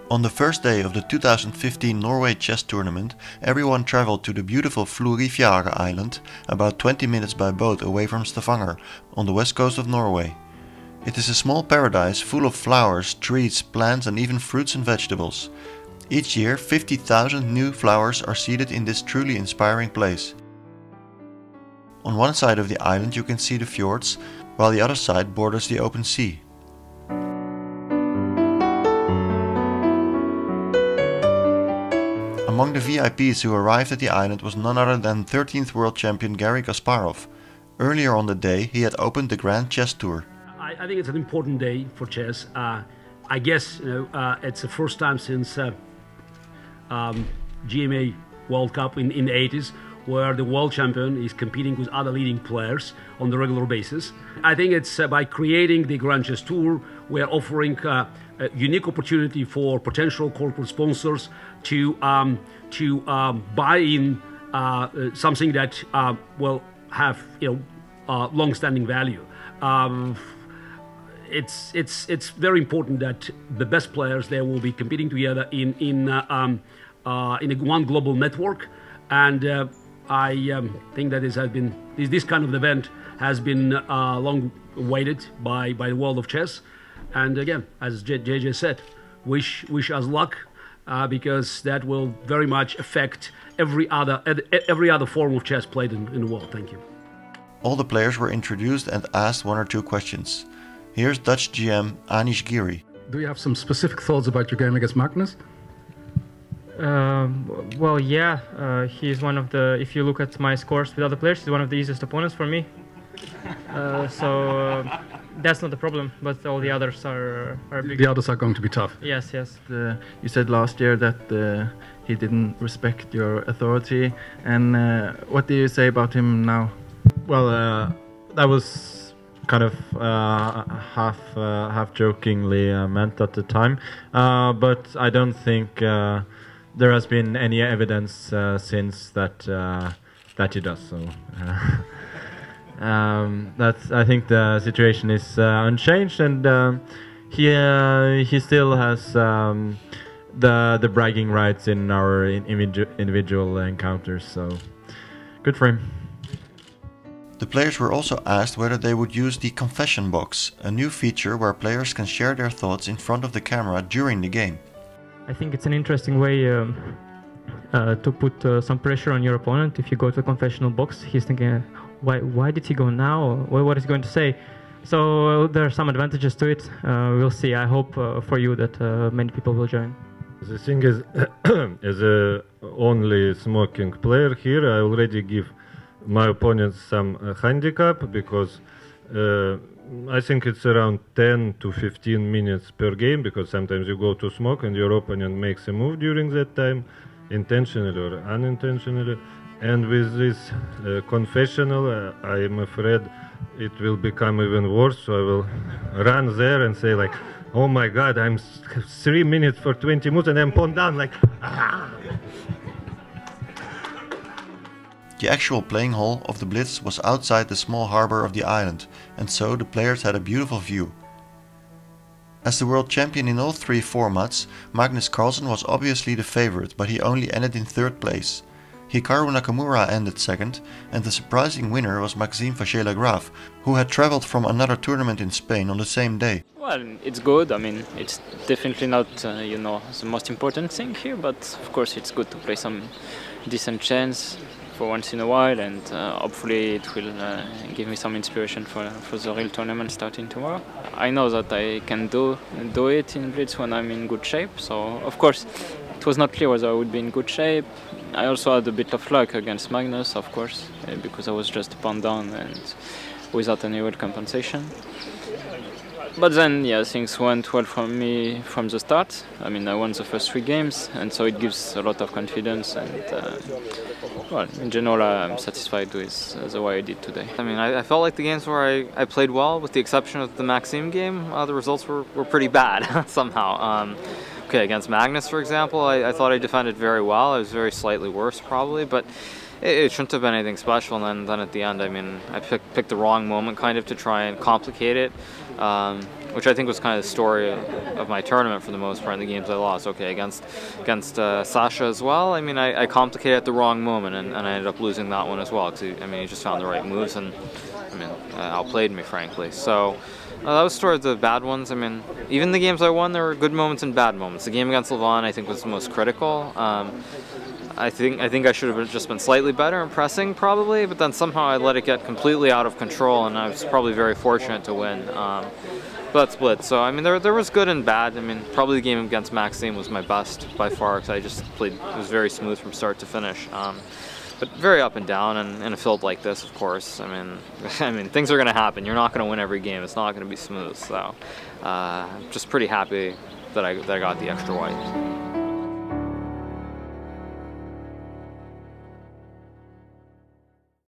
On the first day of the 2015 Norway Chess tournament, everyone travelled to the beautiful Florifjæra island, about 20 minutes by boat away from Stavanger, on the west coast of Norway. It is a small paradise full of flowers, trees, plants and even fruits and vegetables. Each year 50,000 new flowers are seeded in this truly inspiring place. On one side of the island you can see the fjords, while the other side borders the open sea. Among the VIPs who arrived at the island was none other than 13th world champion Garry Kasparov. Earlier on the day he had opened the Grand Chess Tour. I think it's an important day for chess. I guess it's the first time since GMA World Cup in the 80s where the world champion is competing with other leading players on the regular basis. I think it's by creating the Grand Chess Tour we're offering a unique opportunity for potential corporate sponsors to buy in something that will have long-standing value. It's very important that the best players there will be competing together in one global network, and I think that this kind of event has been long awaited by the world of chess. And again, as JJ said, wish us luck, because that will very much affect every other form of chess played in the world. Thank you. All the players were introduced and asked one or two questions. Here's Dutch GM Anish Giri. Do you have some specific thoughts about your game against Magnus? Well, yeah, he's one of the, if you look at my scores with other players, he's one of the easiest opponents for me. So that's not the problem, but all the others are big. The others are going to be tough. Yes, yes. You said last year that he didn't respect your authority, and what do you say about him now? Well, that was kind of half jokingly meant at the time, but I don't think there has been any evidence since that he does so. I think the situation is unchanged, and he still has the bragging rights in our individual encounters. So good for him. The players were also asked whether they would use the confession box, a new feature where players can share their thoughts in front of the camera during the game. I think it's an interesting way to put some pressure on your opponent. If you go to the confessional box, he's thinking, why did he go now? What is he going to say? So there are some advantages to it. We'll see. I hope for you that many people will join. The thing is, as a only smoking player here, I already give my opponents some handicap, because I think it's around 10 to 15 minutes per game, because sometimes you go to smoke and your opponent makes a move during that time, intentionally or unintentionally. And with this confessional, I am afraid it will become even worse, so I will run there and say like, oh my god, I'm 3 minutes for 20 moves and I'm pawn down, like, ah! The actual playing hall of the Blitz was outside the small harbour of the island, and so the players had a beautiful view. As the world champion in all three formats, Magnus Carlsen was obviously the favourite, but he only ended in third place. Hikaru Nakamura ended second, and the surprising winner was Maxime Vachier-Lagrave, who had travelled from another tournament in Spain on the same day. Well, it's good. I mean, it's definitely not, the most important thing here, but of course it's good to play some decent chess for once in a while, and hopefully it will give me some inspiration for the real tournament starting tomorrow. I know that I can do it in Blitz when I'm in good shape, so of course it was not clear whether I would be in good shape. I also had a bit of luck against Magnus, of course, because I was just a pawn down and without any real compensation. But then, yeah, things went well for me from the start. I mean, I won the first 3 games, and so it gives a lot of confidence. And well, in general, I'm satisfied with the way I did today. I mean, I felt like the games where I played well, with the exception of the Maxime game, the results were pretty bad somehow. Okay, against Magnus, for example, I thought I defended very well. I was very slightly worse, probably, but it shouldn't have been anything special. And then at the end, I mean, I picked the wrong moment, kind of, to try and complicate it. which I think was kind of the story of my tournament for the most part in the games I lost. Okay, against Sasha as well. I mean, I complicated at the wrong moment, and I ended up losing that one as well. Because he just found the right moves, and I mean, outplayed me, frankly. So that was sort of the bad ones. I mean, even the games I won, there were good moments and bad moments. The game against Levon, I think, was the most critical. I think I should have just been slightly better in pressing, probably, but then somehow I let it get completely out of control, and I was probably very fortunate to win. But that's Blitz. So I mean, there was good and bad. I mean, probably the game against Maxime was my best by far, because I just played. It was very smooth from start to finish. But very up and down, and in a field like this, of course. I mean, things are going to happen. You're not going to win every game. It's not going to be smooth. So, just pretty happy that I got the extra white.